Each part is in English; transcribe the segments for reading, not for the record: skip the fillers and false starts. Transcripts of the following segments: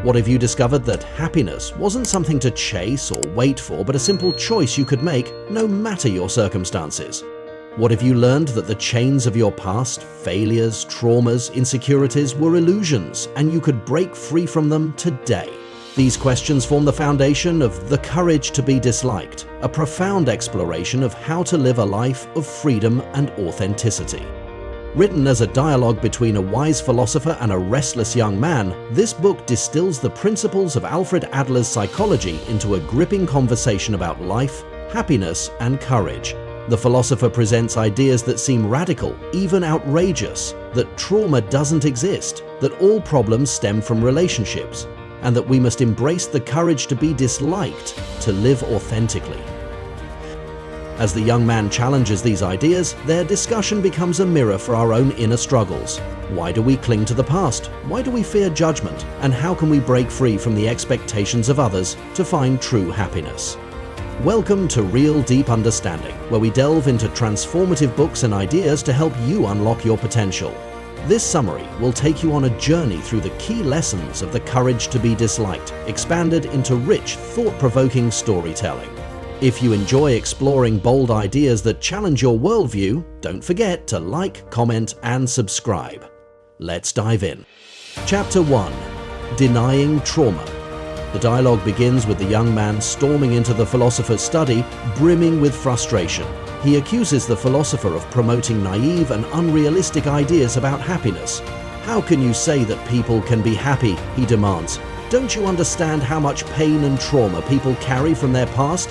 What if you discovered that happiness wasn't something to chase or wait for, but a simple choice you could make no matter your circumstances? What if you learned that the chains of your past, failures, traumas, insecurities were illusions, and you could break free from them today? These questions form the foundation of The Courage to be Disliked, a profound exploration of how to live a life of freedom and authenticity. Written as a dialogue between a wise philosopher and a restless young man, this book distills the principles of Alfred Adler's psychology into a gripping conversation about life, happiness, and courage. The philosopher presents ideas that seem radical, even outrageous, that trauma doesn't exist, that all problems stem from relationships, and that we must embrace the courage to be disliked to live authentically. As the young man challenges these ideas, their discussion becomes a mirror for our own inner struggles. Why do we cling to the past? Why do we fear judgment? And how can we break free from the expectations of others to find true happiness? Welcome to Real Deep Understanding, where we delve into transformative books and ideas to help you unlock your potential. This summary will take you on a journey through the key lessons of The Courage to be Disliked, expanded into rich, thought-provoking storytelling. If you enjoy exploring bold ideas that challenge your worldview, don't forget to like, comment, and subscribe. Let's dive in. Chapter 1. Denying Trauma. The dialogue begins with the young man storming into the philosopher's study, brimming with frustration. He accuses the philosopher of promoting naive and unrealistic ideas about happiness. "How can you say that people can be happy?" he demands. "Don't you understand how much pain and trauma people carry from their past?"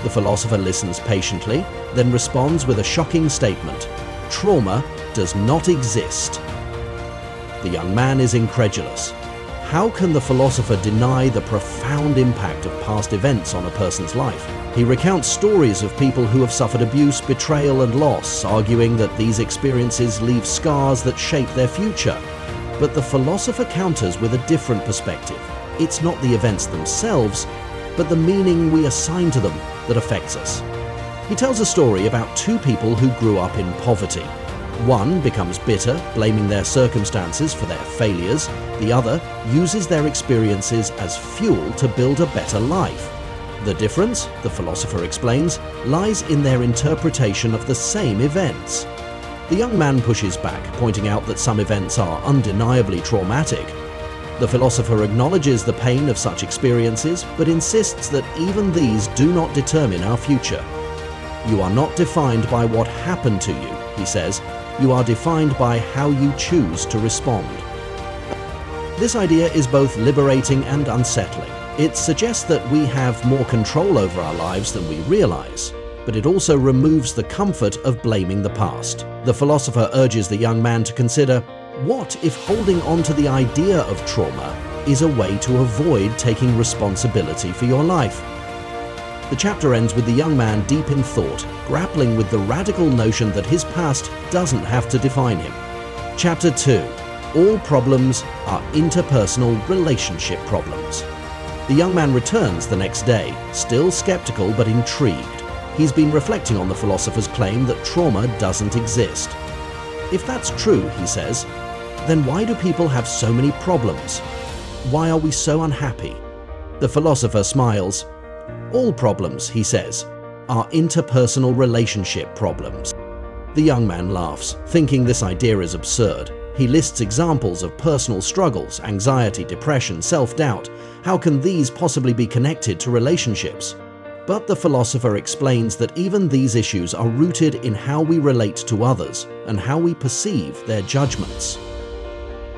The philosopher listens patiently, then responds with a shocking statement. "Trauma does not exist." The young man is incredulous. How can the philosopher deny the profound impact of past events on a person's life? He recounts stories of people who have suffered abuse, betrayal, and loss, arguing that these experiences leave scars that shape their future. But the philosopher counters with a different perspective. It's not the events themselves, but the meaning we assign to them that affects us. He tells a story about two people who grew up in poverty. One becomes bitter, blaming their circumstances for their failures. The other uses their experiences as fuel to build a better life. The difference, the philosopher explains, lies in their interpretation of the same events. The young man pushes back, pointing out that some events are undeniably traumatic. The philosopher acknowledges the pain of such experiences, but insists that even these do not determine our future. "You are not defined by what happened to you," he says. "You are defined by how you choose to respond." This idea is both liberating and unsettling. It suggests that we have more control over our lives than we realize, but it also removes the comfort of blaming the past. The philosopher urges the young man to consider, what if holding on to the idea of trauma is a way to avoid taking responsibility for your life? The chapter ends with the young man deep in thought, grappling with the radical notion that his past doesn't have to define him. Chapter 2. All problems are interpersonal relationship problems. The young man returns the next day, still skeptical but intrigued. He's been reflecting on the philosopher's claim that trauma doesn't exist. If that's true, he says, then why do people have so many problems? Why are we so unhappy? The philosopher smiles. "All problems," he says, "are interpersonal relationship problems." The young man laughs, thinking this idea is absurd. He lists examples of personal struggles, anxiety, depression, self-doubt. How can these possibly be connected to relationships? But the philosopher explains that even these issues are rooted in how we relate to others and how we perceive their judgments.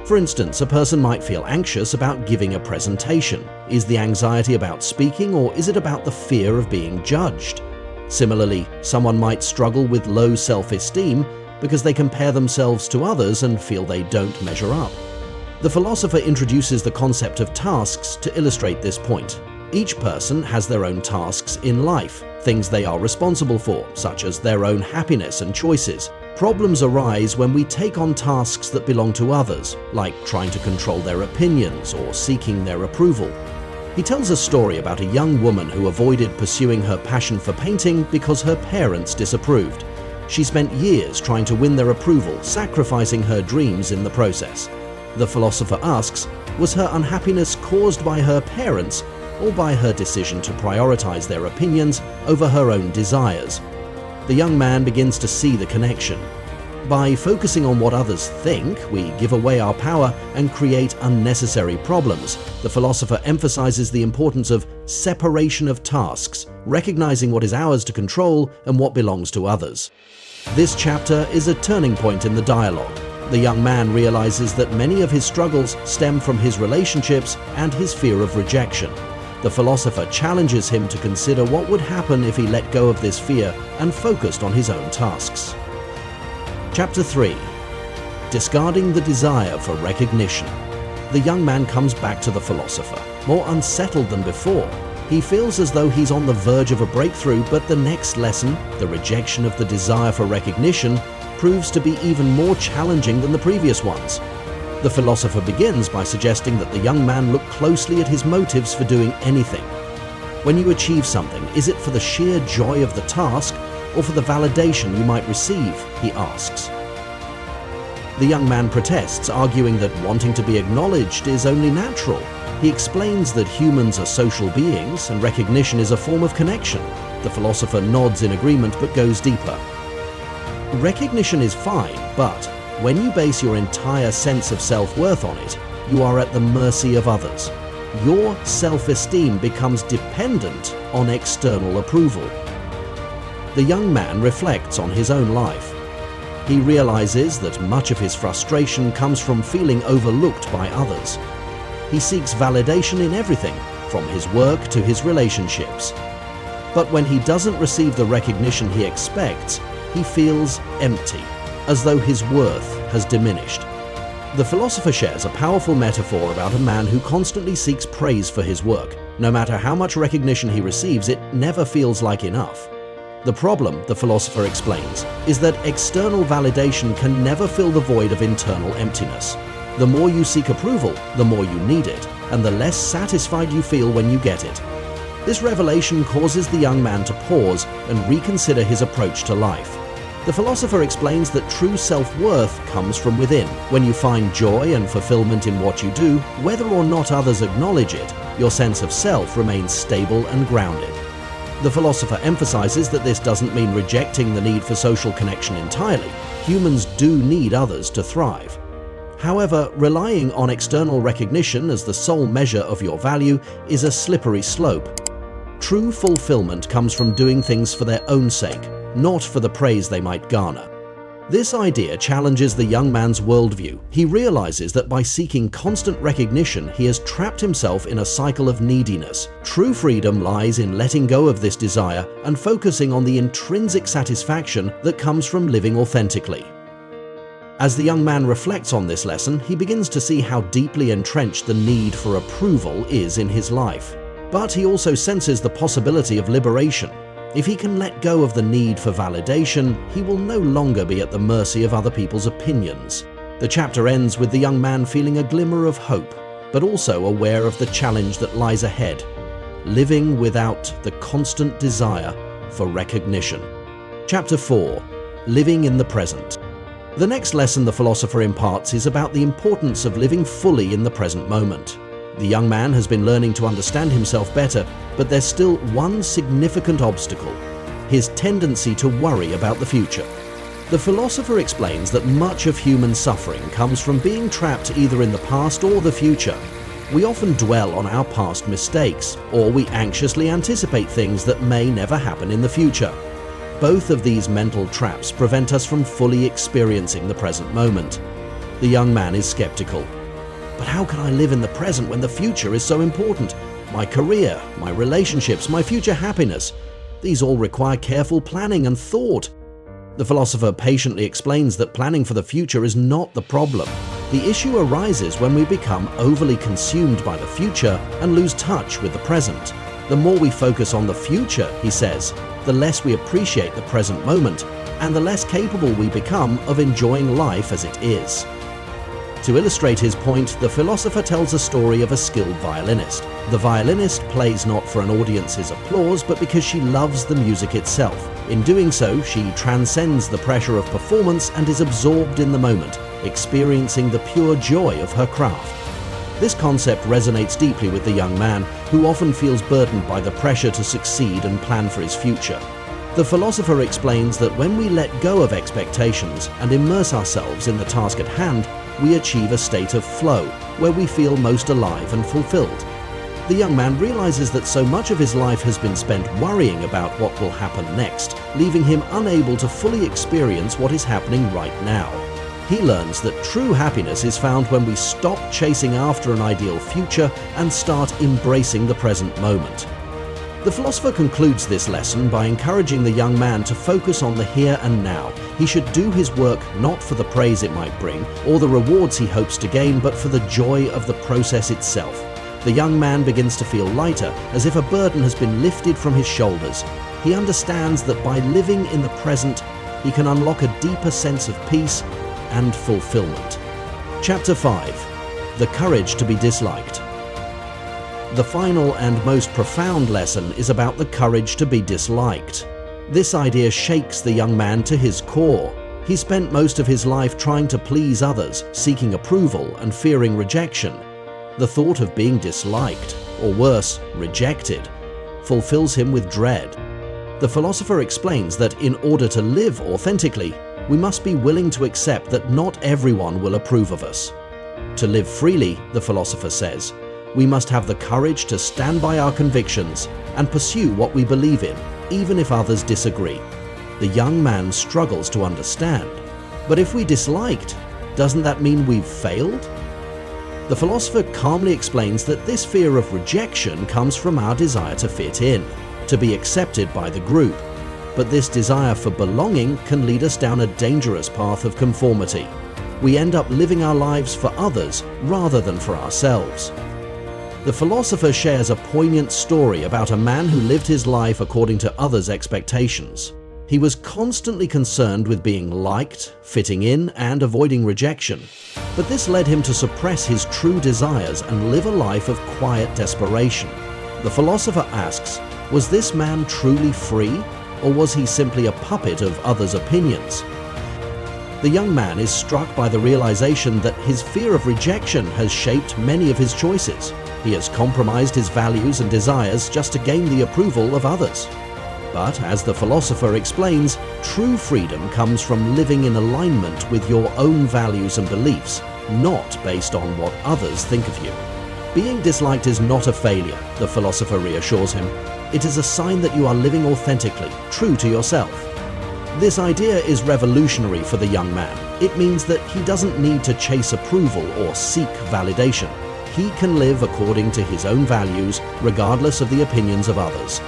For instance, a person might feel anxious about giving a presentation. Is the anxiety about speaking, or is it about the fear of being judged? Similarly, someone might struggle with low self-esteem because they compare themselves to others and feel they don't measure up. The philosopher introduces the concept of tasks to illustrate this point. Each person has their own tasks in life, things they are responsible for, such as their own happiness and choices. Problems arise when we take on tasks that belong to others, like trying to control their opinions or seeking their approval. He tells a story about a young woman who avoided pursuing her passion for painting because her parents disapproved. She spent years trying to win their approval, sacrificing her dreams in the process. The philosopher asks, Was her unhappiness caused by her parents or by her decision to prioritize their opinions over her own desires? The young man begins to see the connection. By focusing on what others think, we give away our power and create unnecessary problems. The philosopher emphasizes the importance of separation of tasks, recognizing what is ours to control and what belongs to others. This chapter is a turning point in the dialogue. The young man realizes that many of his struggles stem from his relationships and his fear of rejection. The philosopher challenges him to consider what would happen if he let go of this fear and focused on his own tasks. Chapter 3. Discarding the desire for recognition. The young man comes back to the philosopher, more unsettled than before. He feels as though he's on the verge of a breakthrough, but the next lesson, the rejection of the desire for recognition, proves to be even more challenging than the previous ones. The philosopher begins by suggesting that the young man look closely at his motives for doing anything. When you achieve something, is it for the sheer joy of the task or for the validation you might receive, he asks. The young man protests, arguing that wanting to be acknowledged is only natural. He explains that humans are social beings and recognition is a form of connection. The philosopher nods in agreement but goes deeper. Recognition is fine, but when you base your entire sense of self-worth on it, you are at the mercy of others. Your self-esteem becomes dependent on external approval. The young man reflects on his own life. He realizes that much of his frustration comes from feeling overlooked by others. He seeks validation in everything, from his work to his relationships. But when he doesn't receive the recognition he expects, he feels empty, as though his worth has diminished. The philosopher shares a powerful metaphor about a man who constantly seeks praise for his work. No matter how much recognition he receives, it never feels like enough. The problem, the philosopher explains, is that external validation can never fill the void of internal emptiness. The more you seek approval, the more you need it, and the less satisfied you feel when you get it. This revelation causes the young man to pause and reconsider his approach to life. The philosopher explains that true self-worth comes from within. When you find joy and fulfillment in what you do, whether or not others acknowledge it, your sense of self remains stable and grounded. The philosopher emphasizes that this doesn't mean rejecting the need for social connection entirely. Humans do need others to thrive. However, relying on external recognition as the sole measure of your value is a slippery slope. True fulfillment comes from doing things for their own sake, not for the praise they might garner. This idea challenges the young man's worldview. He realizes that by seeking constant recognition, he has trapped himself in a cycle of neediness. True freedom lies in letting go of this desire and focusing on the intrinsic satisfaction that comes from living authentically. As the young man reflects on this lesson, he begins to see how deeply entrenched the need for approval is in his life. But he also senses the possibility of liberation. If he can let go of the need for validation, he will no longer be at the mercy of other people's opinions. The chapter ends with the young man feeling a glimmer of hope, but also aware of the challenge that lies ahead, living without the constant desire for recognition. Chapter 4. Living in the present. The next lesson the philosopher imparts is about the importance of living fully in the present moment. The young man has been learning to understand himself better, but there's still one significant obstacle: his tendency to worry about the future. The philosopher explains that much of human suffering comes from being trapped either in the past or the future. We often dwell on our past mistakes, or we anxiously anticipate things that may never happen in the future. Both of these mental traps prevent us from fully experiencing the present moment. The young man is skeptical. But how can I live in the present when the future is so important? My career, my relationships, my future happiness, these all require careful planning and thought. The philosopher patiently explains that planning for the future is not the problem. The issue arises when we become overly consumed by the future and lose touch with the present. The more we focus on the future, he says, the less we appreciate the present moment, and the less capable we become of enjoying life as it is. To illustrate his point, the philosopher tells a story of a skilled violinist. The violinist plays not for an audience's applause, but because she loves the music itself. In doing so, she transcends the pressure of performance and is absorbed in the moment, experiencing the pure joy of her craft. This concept resonates deeply with the young man, who often feels burdened by the pressure to succeed and plan for his future. The philosopher explains that when we let go of expectations and immerse ourselves in the task at hand, we achieve a state of flow, where we feel most alive and fulfilled. The young man realizes that so much of his life has been spent worrying about what will happen next, leaving him unable to fully experience what is happening right now. He learns that true happiness is found when we stop chasing after an ideal future and start embracing the present moment. The philosopher concludes this lesson by encouraging the young man to focus on the here and now. He should do his work not for the praise it might bring or the rewards he hopes to gain, but for the joy of the process itself. The young man begins to feel lighter, as if a burden has been lifted from his shoulders. He understands that by living in the present, he can unlock a deeper sense of peace and fulfillment. Chapter 5. The Courage to be Disliked. The final and most profound lesson is about the courage to be disliked. This idea shakes the young man to his core. He spent most of his life trying to please others, seeking approval and fearing rejection. The thought of being disliked, or worse, rejected, fulfills him with dread. The philosopher explains that in order to live authentically, we must be willing to accept that not everyone will approve of us. To live freely, the philosopher says, we must have the courage to stand by our convictions and pursue what we believe in, even if others disagree. The young man struggles to understand. But if we disliked, doesn't that mean we've failed? The philosopher calmly explains that this fear of rejection comes from our desire to fit in, to be accepted by the group. But this desire for belonging can lead us down a dangerous path of conformity. We end up living our lives for others rather than for ourselves. The philosopher shares a poignant story about a man who lived his life according to others' expectations. He was constantly concerned with being liked, fitting in, and avoiding rejection. But this led him to suppress his true desires and live a life of quiet desperation. The philosopher asks, was this man truly free, or was he simply a puppet of others' opinions? The young man is struck by the realization that his fear of rejection has shaped many of his choices. He has compromised his values and desires just to gain the approval of others. But as the philosopher explains, true freedom comes from living in alignment with your own values and beliefs, not based on what others think of you. Being disliked is not a failure, the philosopher reassures him. It is a sign that you are living authentically, true to yourself. This idea is revolutionary for the young man. It means that he doesn't need to chase approval or seek validation. He can live according to his own values, regardless of the opinions of others.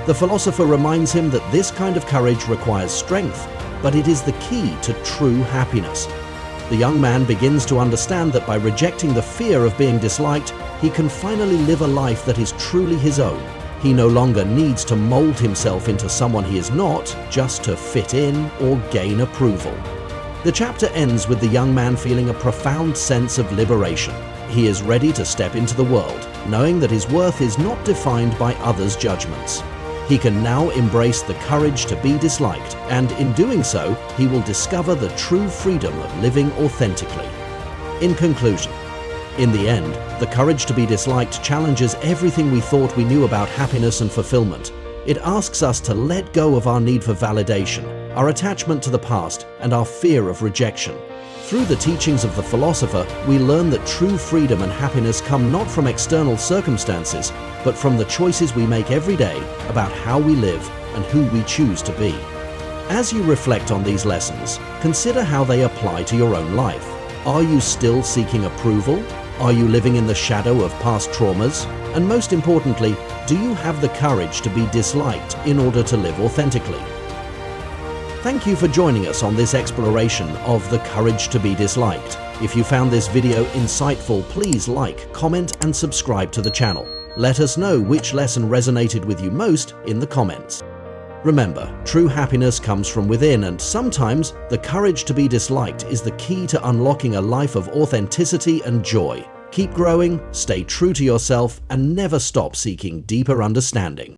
The philosopher reminds him that this kind of courage requires strength, but it is the key to true happiness. The young man begins to understand that by rejecting the fear of being disliked, he can finally live a life that is truly his own. He no longer needs to mold himself into someone he is not, just to fit in or gain approval. The chapter ends with the young man feeling a profound sense of liberation. He is ready to step into the world, knowing that his worth is not defined by others' judgments. He can now embrace the courage to be disliked, and in doing so, he will discover the true freedom of living authentically. In conclusion, in the end, the courage to be disliked challenges everything we thought we knew about happiness and fulfillment. It asks us to let go of our need for validation, our attachment to the past, and our fear of rejection. Through the teachings of the philosopher, we learn that true freedom and happiness come not from external circumstances, but from the choices we make every day about how we live and who we choose to be. As you reflect on these lessons, consider how they apply to your own life. Are you still seeking approval? Are you living in the shadow of past traumas? And most importantly, do you have the courage to be disliked in order to live authentically? Thank you for joining us on this exploration of the courage to be disliked. If you found this video insightful, please like, comment, and subscribe to the channel. Let us know which lesson resonated with you most in the comments. Remember, true happiness comes from within, and sometimes the courage to be disliked is the key to unlocking a life of authenticity and joy. Keep growing, stay true to yourself, and never stop seeking deeper understanding.